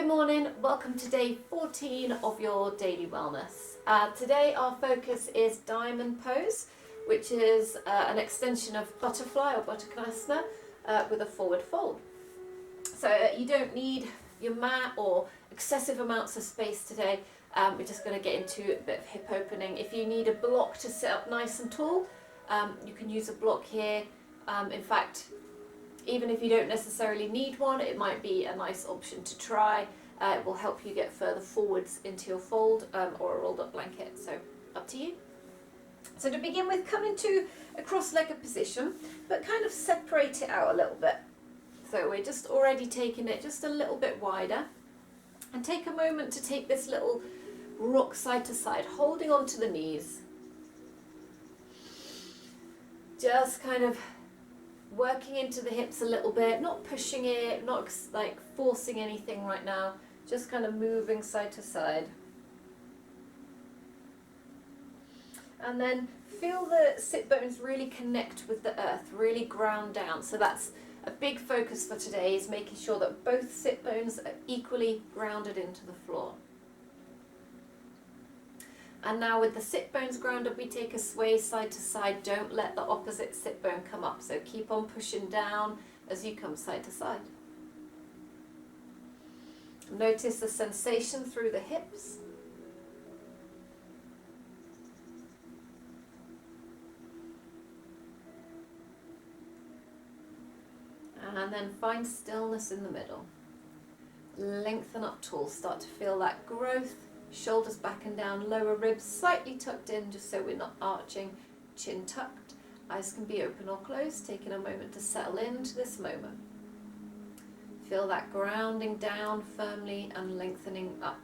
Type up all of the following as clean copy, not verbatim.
Good morning, welcome to day 14 of your daily wellness. Today our focus is diamond pose, which is an extension of butterfly or Baddhakonasana with a forward fold. So you don't need your mat or excessive amounts of space today. We're just going to get into a bit of hip opening. If you need a block to sit up nice and tall, you can use a block here. In fact, even if you don't necessarily need one, it might be a nice option to try. It will help you get further forwards into your fold or a rolled up blanket, so up to you. So to begin with, come into a cross-legged position, but kind of separate it out a little bit. So we're just already taking it just a little bit wider. And take a moment to take this little rock side to side, holding on to the knees. Just kind of working into the hips a little bit, not pushing it, not like forcing anything right now, just kind of moving side to side. And then feel the sit bones really connect with the earth, really ground down. So that's a big focus for today, is making sure that both sit bones are equally grounded into the floor. And now with the sit bones grounded, we take a sway side to side. Don't let the opposite sit bone come up. So keep on pushing down as you come side to side. Notice the sensation through the hips. And then find stillness in the middle. Lengthen up tall. Start to feel that growth. Shoulders back and down, lower ribs slightly tucked in just so we're not arching, chin tucked. Eyes can be open or closed, taking a moment to settle into this moment. Feel that grounding down firmly and lengthening up.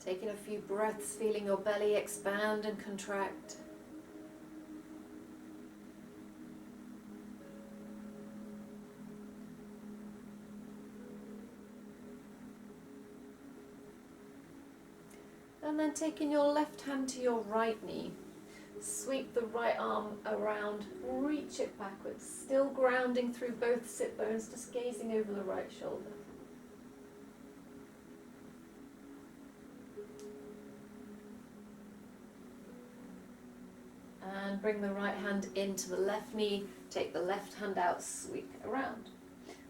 Taking a few breaths, feeling your belly expand and contract. And then taking your left hand to your right knee, sweep the right arm around, reach it backwards, still grounding through both sit bones, just gazing over the right shoulder. And bring the right hand into the left knee, take the left hand out, sweep it around.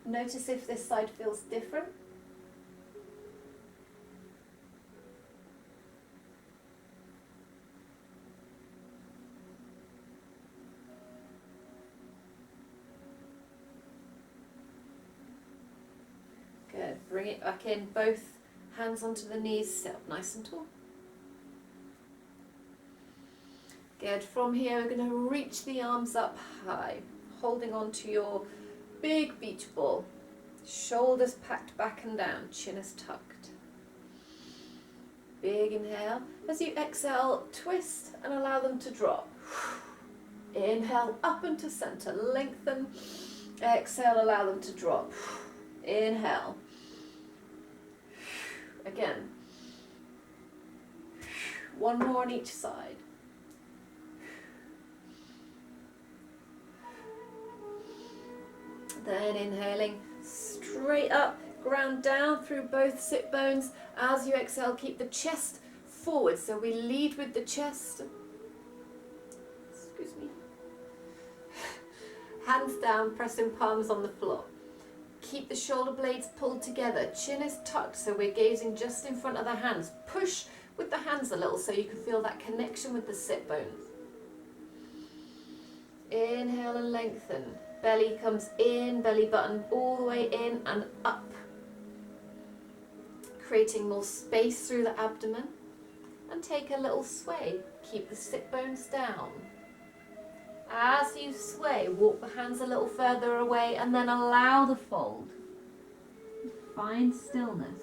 Notice if this side feels different. Good, bring it back in, both hands onto the knees, sit up nice and tall. Good, from here we're going to reach the arms up high, holding on to your big beach ball. Shoulders packed back and down, chin is tucked. Big inhale. As you exhale, twist and allow them to drop. Inhale, up into center, lengthen. Exhale, allow them to drop. Inhale. Again. One more on each side. Then inhaling straight up, ground down through both sit bones. As you exhale, keep the chest forward. So we lead with the chest. Excuse me. Hands down, pressing palms on the floor. Keep the shoulder blades pulled together. Chin is tucked, so we're gazing just in front of the hands. Push with the hands a little so you can feel that connection with the sit bones. Inhale and lengthen. Belly comes in, belly button all the way in and up. Creating more space through the abdomen. And take a little sway. Keep the sit bones down. As you sway, walk the hands a little further away and then allow the fold. Find stillness.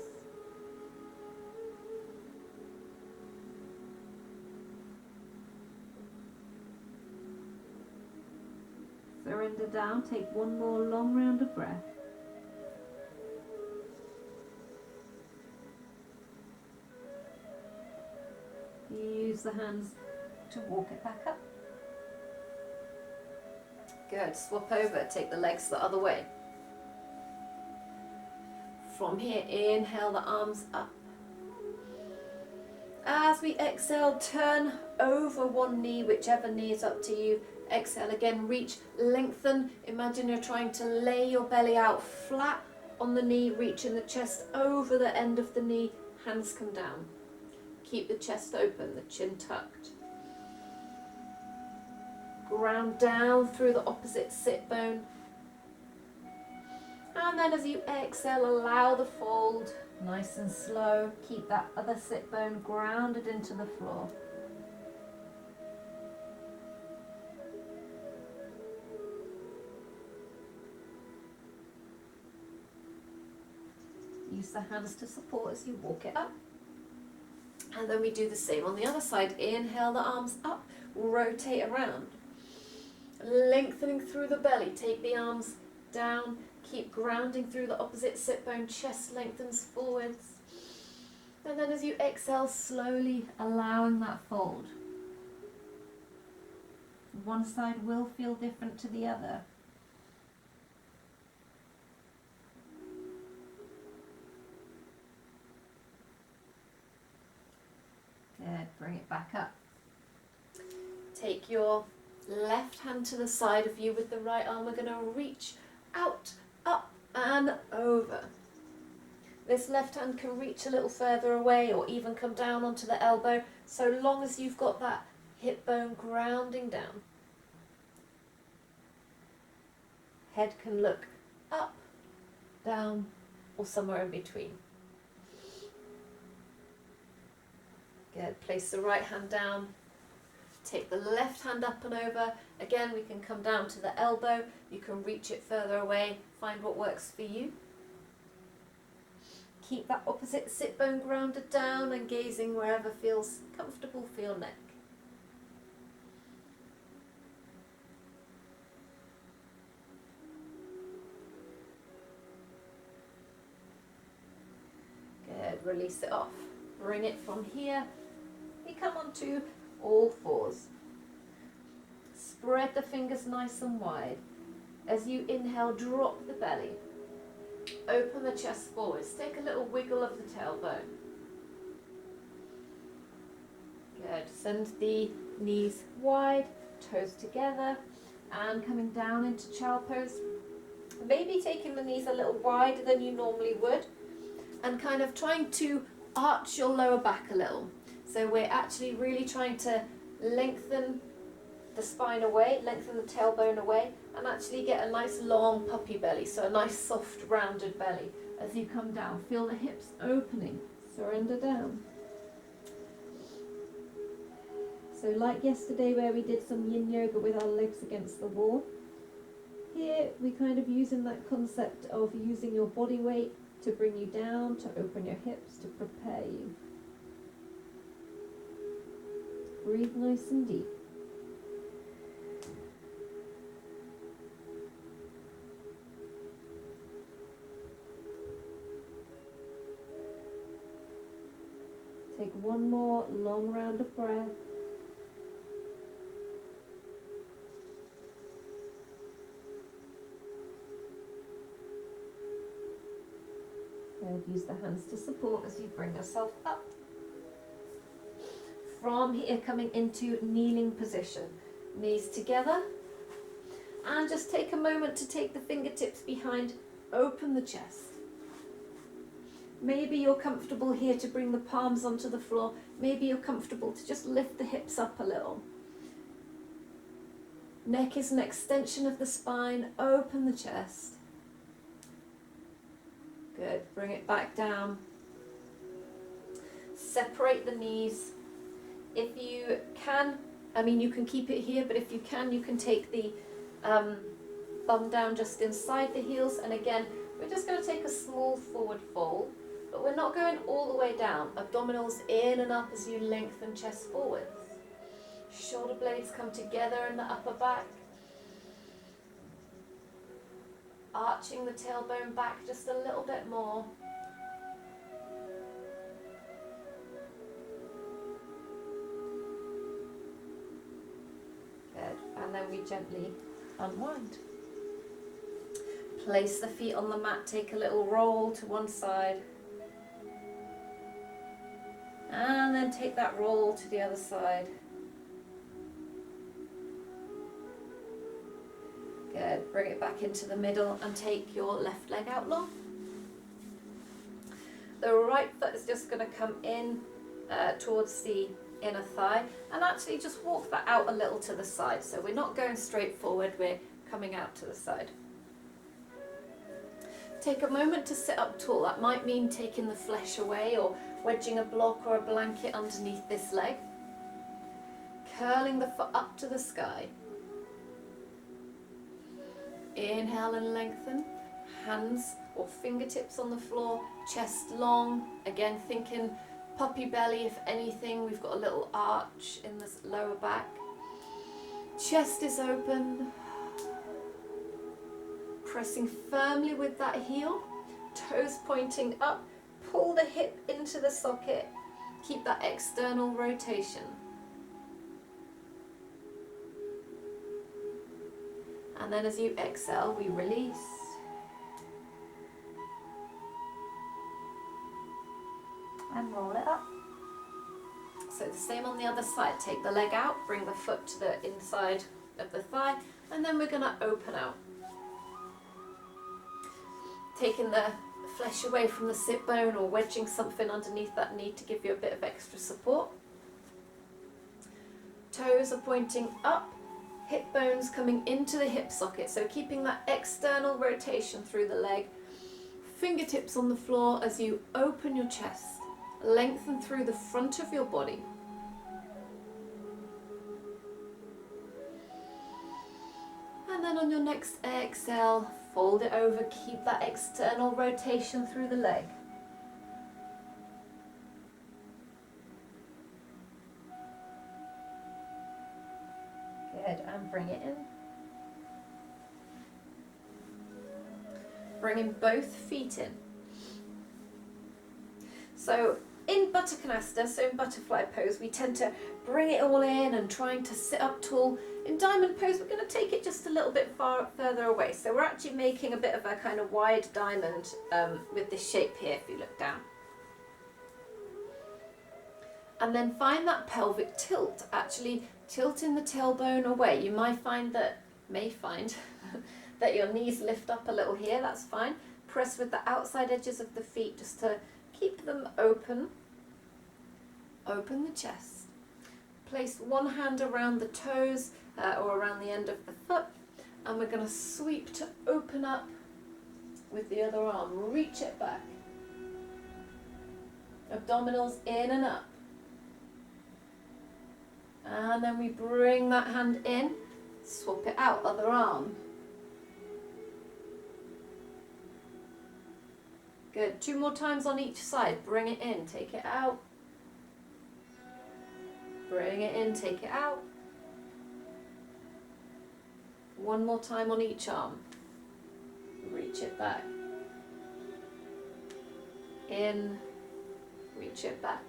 Surrender down, take one more long round of breath. Use the hands to walk it back up. Good. Swap over. Take the legs the other way. From here, inhale the arms up. As we exhale, turn over one knee, whichever knee is up to you. Exhale again, reach, lengthen. Imagine you're trying to lay your belly out flat on the knee, reaching the chest over the end of the knee. Hands come down. Keep the chest open, the chin tucked. Ground down through the opposite sit bone. And then as you exhale, allow the fold, nice and slow. Keep that other sit bone grounded into the floor. Use the hands to support as you walk it up. And then we do the same on the other side. Inhale the arms up, rotate around. Lengthening through the belly, take the arms down. Keep grounding through the opposite sit bone, chest lengthens forwards. And then as you exhale, slowly allowing that fold. One side will feel different to the other. Good, bring it back up. Take your left hand to the side of you with the right arm. We're going to reach out, up and over. This left hand can reach a little further away or even come down onto the elbow, so long as you've got that hip bone grounding down. Head can look up, down, or somewhere in between. Good. Place the right hand down. Take the left hand up and over. Again, we can come down to the elbow. You can reach it further away. Find what works for you. Keep that opposite sit bone grounded down and gazing wherever feels comfortable for your neck. Good. Release it off. Bring it from here. You come onto all fours. Spread the fingers nice and wide. As you inhale, drop the belly. Open the chest forwards. Take a little wiggle of the tailbone. Good. Send the knees wide, toes together, and coming down into child pose. Maybe taking the knees a little wider than you normally would, and kind of trying to arch your lower back a little. So we're actually really trying to lengthen the spine away, lengthen the tailbone away, and actually get a nice long puppy belly, so a nice soft rounded belly. As you come down, feel the hips opening, surrender down. So like yesterday where we did some yin yoga with our legs against the wall, here we kind of using that concept of using your body weight to bring you down, to open your hips, to prepare you. Breathe nice and deep. Take one more long round of breath. And use the hands to support as you bring yourself up. From here, coming into kneeling position. Knees together. And just take a moment to take the fingertips behind, open the chest. Maybe you're comfortable here to bring the palms onto the floor. Maybe you're comfortable to just lift the hips up a little. Neck is an extension of the spine. Open the chest. Good. Bring it back down. Separate the knees. If you can, you can keep it here, but if you can take the bum down just inside the heels. And again, we're just going to take a small forward fold, but we're not going all the way down. Abdominals in and up as you lengthen chest forwards. Shoulder blades come together in the upper back. Arching the tailbone back just a little bit more. and then we gently unwind. Place the feet on the mat, take a little roll to one side, and then take that roll to the other side. Good, bring it back into the middle and take your left leg out long. The right foot is just going to come in towards the inner thigh, and actually just walk that out a little to the side. So we're not going straight forward, we're coming out to the side. Take a moment to sit up tall. That might mean taking the flesh away or wedging a block or a blanket underneath this leg. Curling the foot up to the sky. Inhale and lengthen. Hands or fingertips on the floor, chest long. Again, thinking puppy belly if anything. We've got a little arch in the lower back. Chest is open. Pressing firmly with that heel. Toes pointing up. Pull the hip into the socket. Keep that external rotation. And then as you exhale, we release. And roll it up. So the same on the other side. Take the leg out, bring the foot to the inside of the thigh, and then we're going to open out. Taking the flesh away from the sit bone or wedging something underneath that knee to give you a bit of extra support. Toes are pointing up, hip bones coming into the hip socket, so keeping that external rotation through the leg. Fingertips on the floor as you open your chest. Lengthen through the front of your body. And then on your next exhale, fold it over, keep that external rotation through the leg. Good, and bring it in. Bringing both feet in. So in Baddha so in butterfly pose, we tend to bring it all in and trying to sit up tall. In diamond pose, we're going to take it just a little bit further away. So we're actually making a bit of a kind of wide diamond with this shape here, if you look down. And then find that pelvic tilt, actually tilting the tailbone away. You may find that your knees lift up a little here, that's fine. Press with the outside edges of the feet just to keep them open. Open the chest. Place one hand around the toes or around the end of the foot, and we're going to sweep to open up with the other arm. Reach it back. Abdominals in and up. And then we bring that hand in, swap it out, other arm. Good. 2 more times on each side. Bring it in, take it out. Bring it in, take it out. 1 more time on each arm. Reach it back. In, reach it back.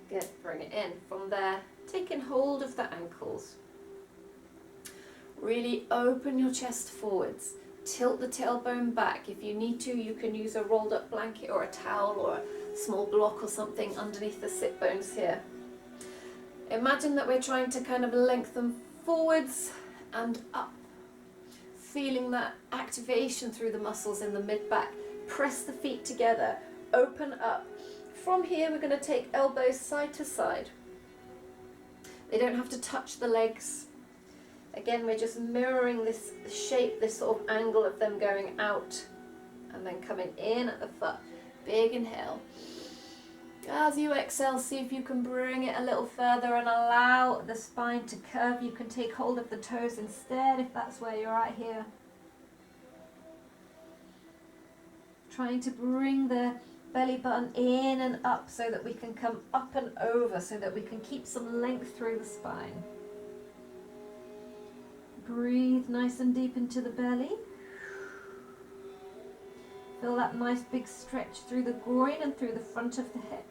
Good, bring it in. From there, taking hold of the ankles. Really open your chest forwards. Tilt the tailbone back. If you need to, you can use a rolled up blanket or a towel or a small block or something underneath the sit bones here. Imagine that we're trying to kind of lengthen forwards and up. Feeling that activation through the muscles in the mid-back. Press the feet together. Open up. From here, we're going to take elbows side to side. They don't have to touch the legs. Again, we're just mirroring this shape, this sort of angle of them going out and then coming in at the foot. Big inhale. As you exhale, see if you can bring it a little further and allow the spine to curve. You can take hold of the toes instead if that's where you're at here. Trying to bring the belly button in and up so that we can come up and over, so that we can keep some length through the spine. Breathe nice and deep into the belly. Feel that nice big stretch through the groin and through the front of the hip.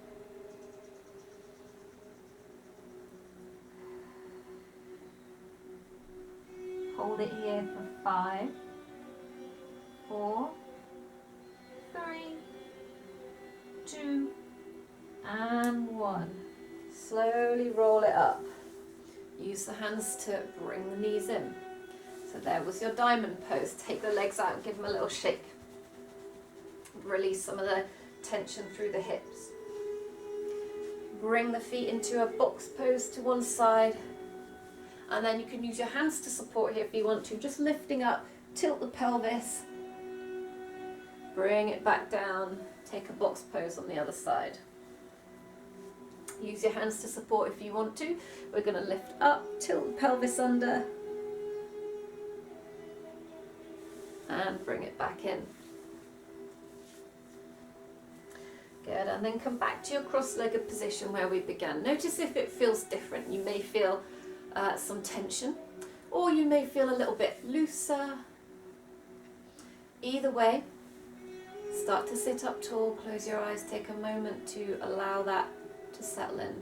Hold it here for 5, 4, 3, 2, and 1. Slowly roll it up. Use the hands to bring the knees in. So there was your diamond pose. Take the legs out and give them a little shake. Release some of the tension through the hips. Bring the feet into a box pose to one side. And then you can use your hands to support here if you want to. Just lifting up, tilt the pelvis. Bring it back down. Take a box pose on the other side. Use your hands to support if you want to. We're going to lift up, tilt the pelvis under. And bring it back in. Good, and then come back to your cross-legged position where we began. Notice if it feels different. You may feel some tension, or you may feel a little bit looser. Either way, start to sit up tall, close your eyes, take a moment to allow that to settle in.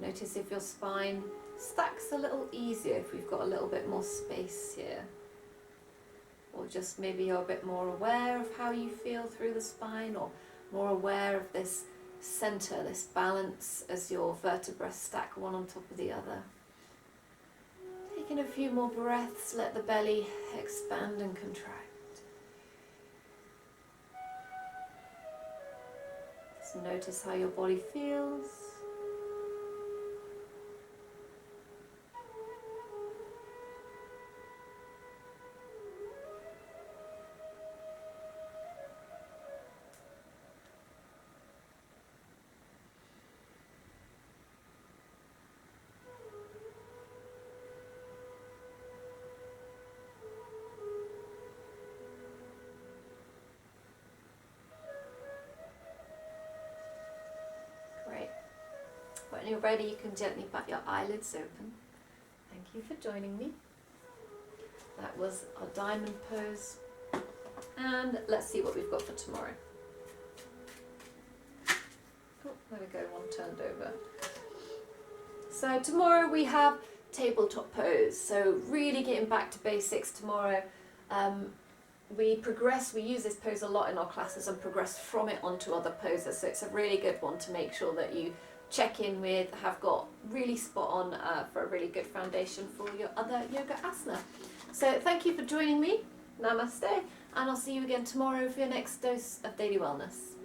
Notice if your spine stacks a little easier, if we've got a little bit more space here. Or just maybe you're a bit more aware of how you feel through the spine, or more aware of this center, this balance as your vertebrae stack one on top of the other. Taking a few more breaths, let the belly expand and contract. Just notice how your body feels. When you're ready, you can gently bat your eyelids open. Thank you for joining me. That was our diamond pose. And let's see what we've got for tomorrow. Oh, there we go, one turned over. So tomorrow we have tabletop pose. So really getting back to basics tomorrow. We use this pose a lot in our classes and progress from it onto other poses. So it's a really good one to make sure that you check in with, have got really spot on for a really good foundation for your other yoga asana. So thank you for joining me. Namaste, and I'll see you again tomorrow for your next dose of daily wellness.